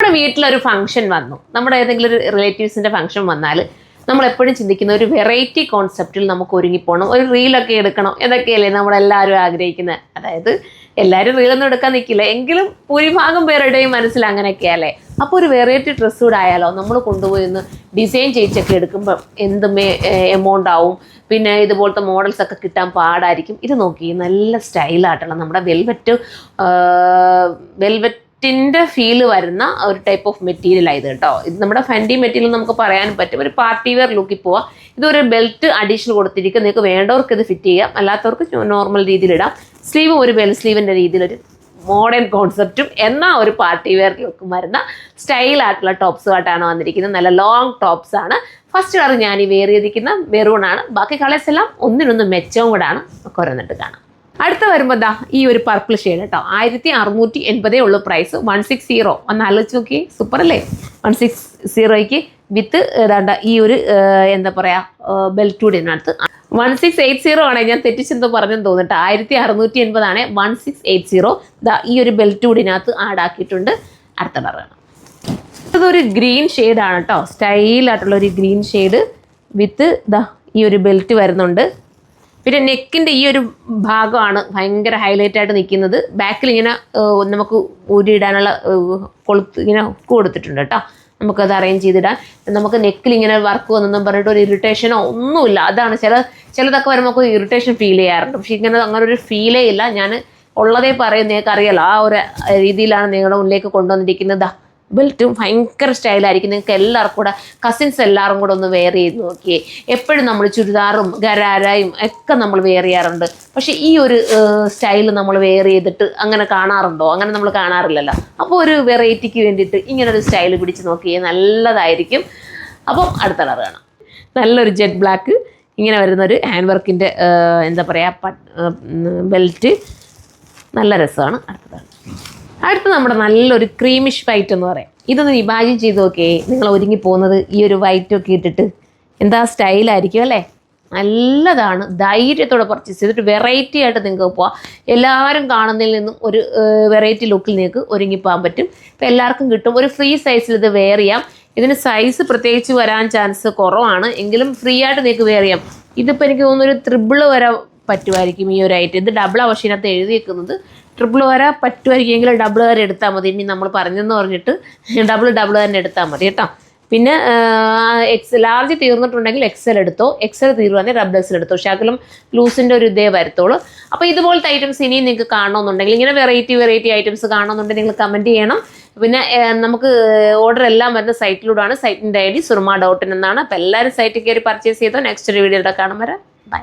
നമ്മുടെ വീട്ടിലൊരു ഫംഗ്ഷൻ വന്നു, നമ്മുടെ ഏതെങ്കിലും ഒരു റിലേറ്റീവ്സിൻ്റെ ഫംഗ്ഷൻ വന്നാൽ നമ്മൾ എപ്പോഴും ചിന്തിക്കുന്ന ഒരു വെറൈറ്റി കോൺസെപ്റ്റിൽ നമുക്ക് ഒരുങ്ങിപ്പോകണം, ഒരു റീലൊക്കെ എടുക്കണം എന്നൊക്കെയല്ലേ നമ്മളെല്ലാവരും ആഗ്രഹിക്കുന്നത്. അതായത് എല്ലാവരും റീലൊന്നും എടുക്കാൻ നിൽക്കില്ല, എങ്കിലും ഭൂരിഭാഗം പേരുടെയും മനസ്സിൽ അങ്ങനെയൊക്കെയല്ലേ. അപ്പോൾ ഒരു വെറൈറ്റി ഡ്രസ്സ് കൂടെ ആയാലോ, നമ്മൾ കൊണ്ടുപോയി ഒന്ന് ഡിസൈൻ ചെയ്യിച്ചൊക്കെ എടുക്കുമ്പോൾ എന്ത് എമൗണ്ട് ആവും, പിന്നെ ഇതുപോലത്തെ മോഡൽസ് ഒക്കെ കിട്ടാൻ പാടായിരിക്കും. ഇത് നോക്കി നല്ല സ്റ്റൈലായിട്ടുള്ള നമ്മുടെ വെൽവെറ്റിൻ്റെ ഫീല് വരുന്ന ഒരു ടൈപ്പ് ഓഫ് മെറ്റീരിയലാണ് ഇത് കേട്ടോ. ഇത് നമ്മുടെ ഫെൻഡി മെറ്റീരിയൽ നമുക്ക് പറയാനും പറ്റും. ഒരു പാർട്ടി വെയർ ലുക്കിൽ പോവാം. ഇതൊരു ബെൽറ്റ് അഡീഷണൽ കൊടുത്തിരിക്കും, നിങ്ങൾക്ക് വേണ്ടവർക്ക് ഇത് ഫിറ്റ് ചെയ്യാം, അല്ലാത്തവർക്ക് നോർമൽ രീതിയിലിടാം. സ്ലീവ് ഒരു ബെൽ സ്ലീവിൻ്റെ രീതിയിലൊരു മോഡേൺ കോൺസെപ്റ്റും എന്നാൽ ഒരു പാർട്ടി വെയർ ലുക്കും വരുന്ന സ്റ്റൈലായിട്ടുള്ള ടോപ്സുമായിട്ടാണ് വന്നിരിക്കുന്നത്. നല്ല ലോങ് ടോപ്സ് ആണ്. ഫസ്റ്റ് കളർ ഞാൻ ഈ വെയർ ചെയ്തിരിക്കുന്ന മെറൂണാണ്. ബാക്കി കളേഴ്സ് എല്ലാം ഒന്നിനൊന്ന് മെച്ചവും കൂടാണ്. നമുക്ക് ഓരോന്നിട്ട് കാണാം. അടുത്ത വരുമ്പോൾ ദാ ഈ ഒരു പർപ്പിൾ ഷെയ്ഡ് കേട്ടോ. 1680 ഉള്ളൂ പ്രൈസ്. 160 ഒന്ന് ആലോചിച്ച് നോക്കി, സൂപ്പർ അല്ലേ. 160 വിത്ത് ഏതാണ്ട് ഈ ഒരു എന്താ പറയുക ബെൽറ്റൂടിനകത്ത്. 1680 ആണ്, ഞാൻ തെറ്റിച്ചെന്തോ പറഞ്ഞെന്ന് തോന്നിട്ട്. 1680 1680. ദാ ഈ ഒരു ബെൽറ്റൂടിനകത്ത് ആഡാക്കിയിട്ടുണ്ട്. അടുത്ത കളറാണ്. ഇതൊരു ഗ്രീൻ ഷെയ്ഡാണ് കേട്ടോ. സ്റ്റൈലായിട്ടുള്ള ഒരു ഗ്രീൻ ഷെയ്ഡ് വിത്ത് ദാ ഈ ഒരു ബെൽറ്റ് വരുന്നുണ്ട്. പിന്നെ നെക്കിൻ്റെ ഈ ഒരു ഭാഗമാണ് ഭയങ്കര ഹൈലൈറ്റ് ആയിട്ട് നിൽക്കുന്നത്. ബാക്കിൽ ഇങ്ങനെ നമുക്ക് ഊരിയിടാനുള്ള കൊളുത്ത് ഇങ്ങനെ കൊടുത്തിട്ടുണ്ട് കേട്ടോ. നമുക്കത് അറേഞ്ച് ചെയ്തിടാൻ. നമുക്ക് നെക്കിൽ ഇങ്ങനെ വർക്ക് വന്നെന്നും പറഞ്ഞിട്ട് ഒരു ഇറിറ്റേഷനോ ഒന്നുമില്ല. അതാണ് ചിലതൊക്കെ വരുമ്പോൾ നമുക്ക് ഇറിറ്റേഷൻ ഫീൽ ചെയ്യാറുണ്ട്. പക്ഷേ ഇങ്ങനെ അങ്ങനെ ഒരു ഫീലേ ഇല്ല. ഞാൻ ഉള്ളതേ പറയും, നിങ്ങൾക്ക് അറിയാലോ. ആ ഒരു രീതിയിലാണ് നിങ്ങളുടെ മുന്നിലേക്ക് കൊണ്ടുവന്നിരിക്കുന്നത്. ബെൽറ്റും ഭയങ്കര സ്റ്റൈലായിരിക്കും. നിങ്ങൾക്ക് എല്ലാവർക്കും കൂടെ കസിൻസ് എല്ലാവരും കൂടെ ഒന്ന് വെയർ ചെയ്ത് നോക്കിയേ. എപ്പോഴും നമ്മൾ ചുരിദാറും ഗരാരയും ഒക്കെ നമ്മൾ വെയർ ചെയ്യാറുണ്ട്. പക്ഷേ ഈ ഒരു സ്റ്റൈൽ നമ്മൾ വെയർ ചെയ്തിട്ട് അങ്ങനെ കാണാറുണ്ടോ? അങ്ങനെ നമ്മൾ കാണാറില്ലല്ലോ. അപ്പോൾ ഒരു വെറൈറ്റിക്ക് വേണ്ടിയിട്ട് ഇങ്ങനൊരു സ്റ്റൈൽ പിടിച്ച് നോക്കിയേ, നല്ലതായിരിക്കും. അപ്പം അടുത്ത കളർ കാണാം. നല്ലൊരു ജെറ്റ് ബ്ലാക്ക് ഇങ്ങനെ വരുന്നൊരു ഹാൻഡ് വർക്കിൻ്റെ എന്താ പറയുക ബെൽറ്റ്, നല്ല രസമാണ്. അടുത്ത് നമ്മുടെ നല്ലൊരു ക്രീമിഷ് വൈറ്റ് എന്ന് പറയാം. ഇതൊന്ന് ഇമാജിൻ ചെയ്ത് നോക്കിയേ, നിങ്ങൾ ഒരുങ്ങി പോകുന്നത് ഈ ഒരു വൈറ്റൊക്കെ ഇട്ടിട്ട് എന്താ സ്റ്റൈലായിരിക്കും അല്ലേ. നല്ലതാണ്. ധൈര്യത്തോടെ പർച്ചേസ് ചെയ്തിട്ട് വെറൈറ്റി ആയിട്ട് നിങ്ങൾക്ക് പോവാം. എല്ലാവരും കാണുന്നതിൽ നിന്നും ഒരു വെറൈറ്റി ലുക്കിൽ നിങ്ങൾക്ക് ഒരുങ്ങിപ്പോകാൻ പറ്റും. ഇപ്പം എല്ലാവർക്കും കിട്ടും. ഒരു ഫ്രീ സൈസിൽ ഇത് വെയർ ചെയ്യാം. ഇതിന് സൈസ് പ്രത്യേകിച്ച് വരാൻ ചാൻസ് കുറവാണ്, എങ്കിലും ഫ്രീ ആയിട്ട് നിങ്ങൾക്ക് വെയർ ചെയ്യാം. ഇതിപ്പോൾ എനിക്ക് തോന്നുന്നൊരു 3 വരെ പറ്റുമായിരിക്കും ഈ ഒരു ഐറ്റം. ഇത് ഡബിൾ ആവശ്യത്തിനകത്ത് എഴുതിയേക്കുന്നത്. 3 വരെ പറ്റുമായിരിക്കുമെങ്കിൽ ഡബിൾ വരെ എടുത്താൽ മതി. ഇനി നമ്മൾ പറഞ്ഞെന്ന് പറഞ്ഞിട്ട് ഡബിൾ തന്നെ എടുത്താൽ മതി കേട്ടോ. പിന്നെ ലാർജ് തീർന്നിട്ടുണ്ടെങ്കിൽ XL എടുത്തോ, XL തീരുവാണെങ്കിൽ ഡബിൾ എടുത്തോ. ശകലം ലൂസിൻ്റെ ഒരു ഇതേ വരത്തുള്ളൂ. അപ്പോൾ ഇതുപോലത്തെ ഐറ്റംസ് ഇനിയും നിങ്ങൾക്ക് കാണണമെന്നുണ്ടെങ്കിൽ, ഇങ്ങനെ വെറൈറ്റി ഐറ്റംസ് കാണണമെന്നുണ്ടെങ്കിൽ നിങ്ങൾ കമൻറ്റ് ചെയ്യണം. പിന്നെ നമുക്ക് ഓർഡർ എല്ലാം വരുന്ന സൈറ്റിലൂടെയാണ്. സൈറ്റിൻ്റെ ID surma.in എന്നാണ്. അപ്പോൾ എല്ലാവരും സൈറ്റിൽ കയറി പർച്ചേസ് ചെയ്തോ. നെക്സ്റ്റ് ഒരു വീഡിയോയുടെ കാണാൻ വരാം. ബൈ.